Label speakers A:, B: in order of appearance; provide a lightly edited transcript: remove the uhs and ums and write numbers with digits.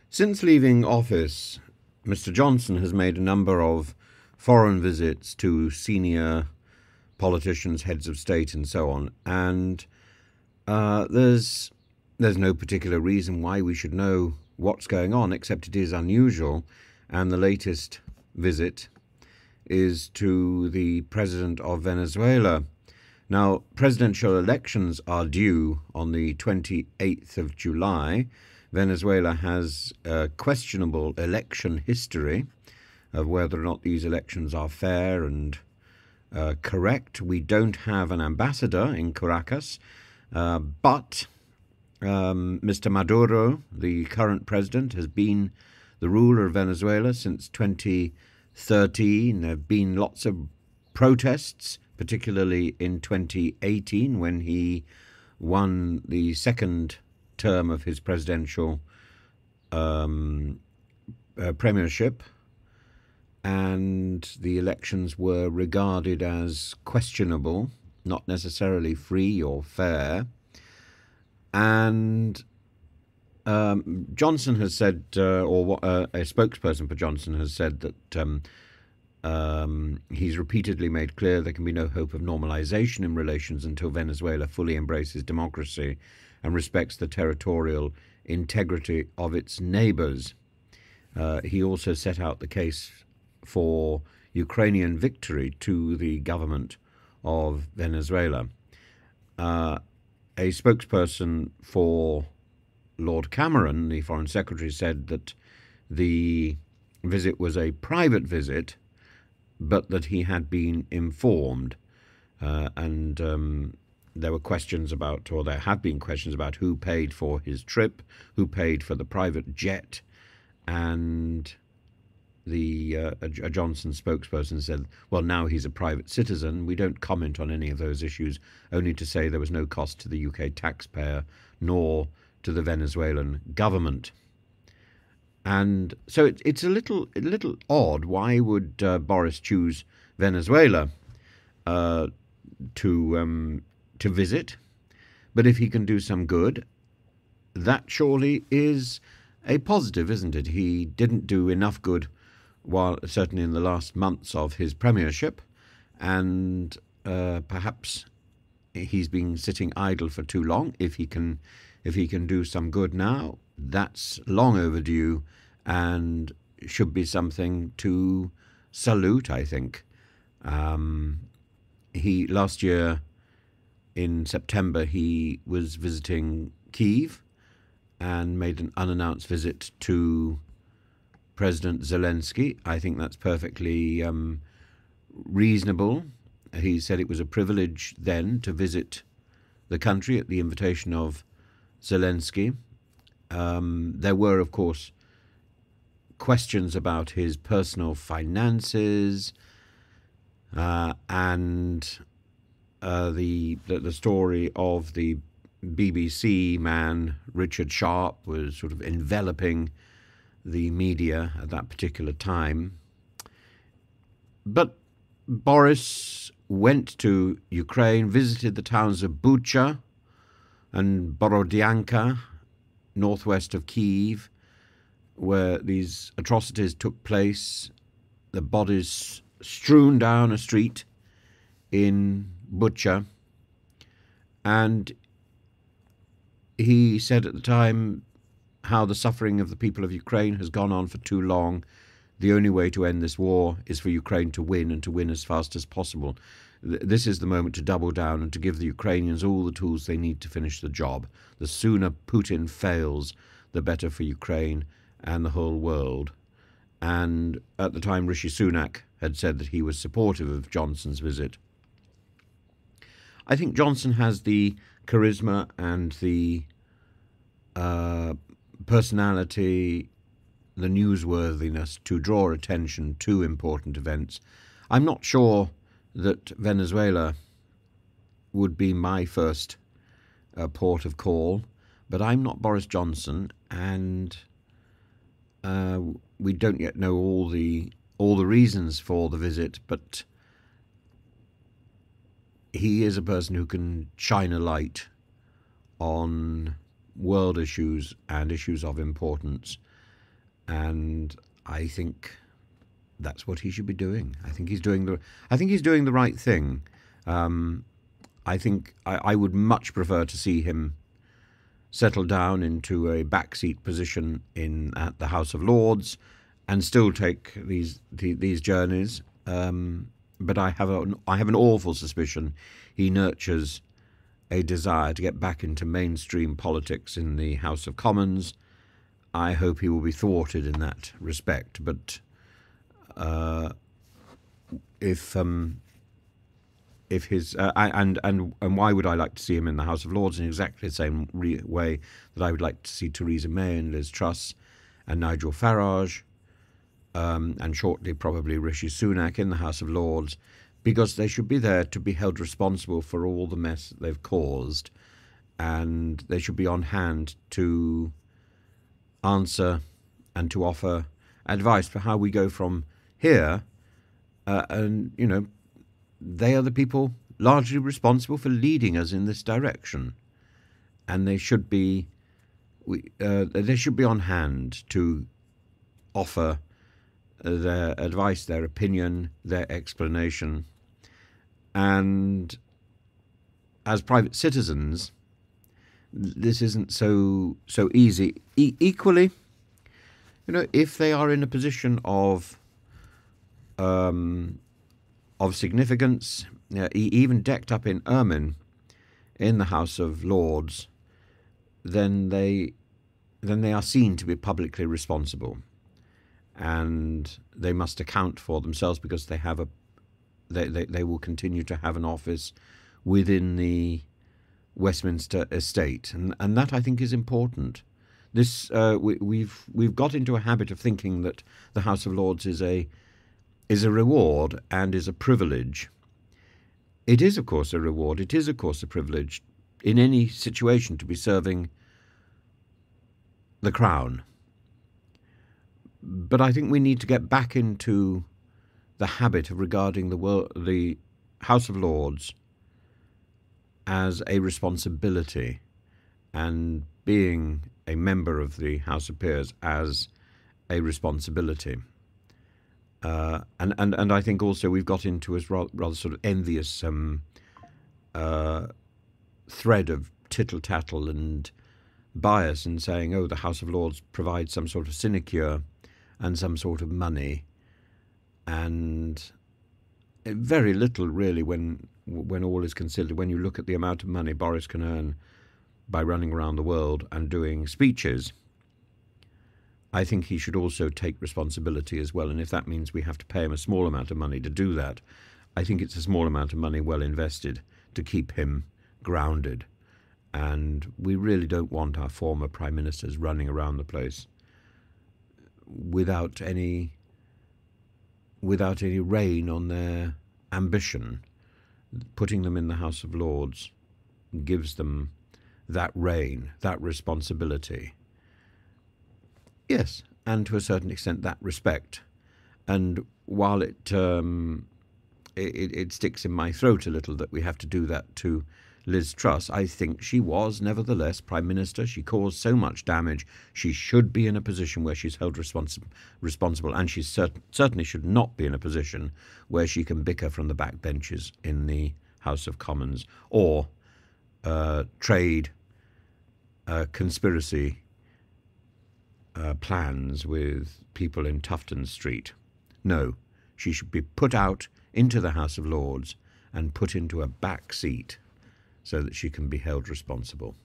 A: Since leaving office, Mr. Johnson has made a number of foreign visits to senior politicians, heads of state, and so on. And there's no particular reason why we should know what's going on, except it is unusual. And the latest visit is to the president of Venezuela. Now, presidential elections are due on the 28th of July. Venezuela has a questionable election history of whether or not these elections are fair and correct. We don't have an ambassador in Caracas, but Mr. Maduro, the current president, has been the ruler of Venezuela since 2013. There have been lots of protests, particularly in 2018 when he won the second term of his presidential premiership, and the elections were regarded as questionable, not necessarily free or fair. And Johnson has said, or a spokesperson for Johnson has said that he's repeatedly made clear there can be no hope of normalization in relations until Venezuela fully embraces democracy and respects the territorial integrity of its neighbors. He also set out the case for Ukrainian victory to the government of Venezuela. A spokesperson for Lord Cameron, the Foreign Secretary, said that the visit was a private visit, but that he had been informed. And there were questions about, or there have been questions about, who paid for his trip, who paid for the private jet, and a Johnson spokesperson said, well, now he's a private citizen. We don't comment on any of those issues, only to say there was no cost to the UK taxpayer nor to the Venezuelan government. And so it's a little odd. Why would Boris choose Venezuela to visit? But if he can do some good, that surely is a positive, isn't it? He didn't do enough good, while certainly in the last months of his premiership, and perhaps he's been sitting idle for too long. If he can do some good now, that's long overdue and should be something to salute, I think. Last year in September he was visiting Kyiv and made an unannounced visit to President Zelensky. I think that's perfectly reasonable. He said it was a privilege then to visit the country at the invitation of Zelensky. There were, of course, questions about his personal finances, and the story of the BBC man Richard Sharp was sort of enveloping the media at that particular time. But Boris went to Ukraine, visited the towns of Bucha and Borodyanka, northwest of Kyiv, where these atrocities took place, the bodies strewn down a street in Bucha. And he said at the time how the suffering of the people of Ukraine has gone on for too long. The only way to end this war is for Ukraine to win, and to win as fast as possible. This is the moment to double down and to give the Ukrainians all the tools they need to finish the job. The sooner Putin fails, the better for Ukraine and the whole world. And at the time, Rishi Sunak had said that he was supportive of Johnson's visit. I think Johnson has the charisma and the personality, the newsworthiness to draw attention to important events. I'm not sure that Venezuela would be my first port of call, but I'm not Boris Johnson, and we don't yet know all the reasons for the visit, but he is a person who can shine a light on world issues and issues of importance. and I think that's what he should be doing. I think he's doing the right thing. I think I would much prefer to see him settle down into a backseat position at the House of Lords and still take these journeys. But I have an awful suspicion he nurtures a desire to get back into mainstream politics in the House of Commons. I hope he will be thwarted in that respect. But if his and why would I like to see him in the House of Lords in exactly the same way that I would like to see Theresa May and Liz Truss and Nigel Farage and shortly probably Rishi Sunak in the House of Lords, because they should be there to be held responsible for all the mess that they've caused, and they should be on hand to answer and to offer advice for how we go from here. And, you know, they are the people largely responsible for leading us in this direction, and they should be on hand to offer their advice, their opinion, their explanation. And as private citizens, this isn't so easy. Equally, you know, if they are in a position of significance, even decked up in ermine in the House of Lords, then they are seen to be publicly responsible, and they must account for themselves because they will continue to have an office within the Westminster estate, and that I think is important. This we've got into a habit of thinking that the House of Lords is a reward and is a privilege. It is, of course, a reward. It is, of course, a privilege in any situation to be serving the Crown. But I think we need to get back into the habit of regarding the House of Lords as a responsibility, and being a member of the House of Peers as a responsibility. And I think also we've got into a rather sort of envious thread of tittle-tattle and bias in saying, oh, the House of Lords provides some sort of sinecure and some sort of money, and very little really when all is considered. When you look at the amount of money Boris can earn by running around the world and doing speeches, I think he should also take responsibility as well. And if that means we have to pay him a small amount of money to do that, I think it's a small amount of money well invested to keep him grounded. And we really don't want our former prime ministers running around the place without any rein on their ambition. Putting them in the House of Lords gives them that rein, that responsibility. Yes, and to a certain extent that respect. And while it sticks in my throat a little that we have to do that to Liz Truss, I think she was nevertheless Prime Minister. She caused so much damage. She should be in a position where she's held responsible, and she certainly should not be in a position where she can bicker from the back benches in the House of Commons or trade conspiracy plans with people in Tufton Street. No, she should be put out into the House of Lords and put into a back seat so that she can be held responsible.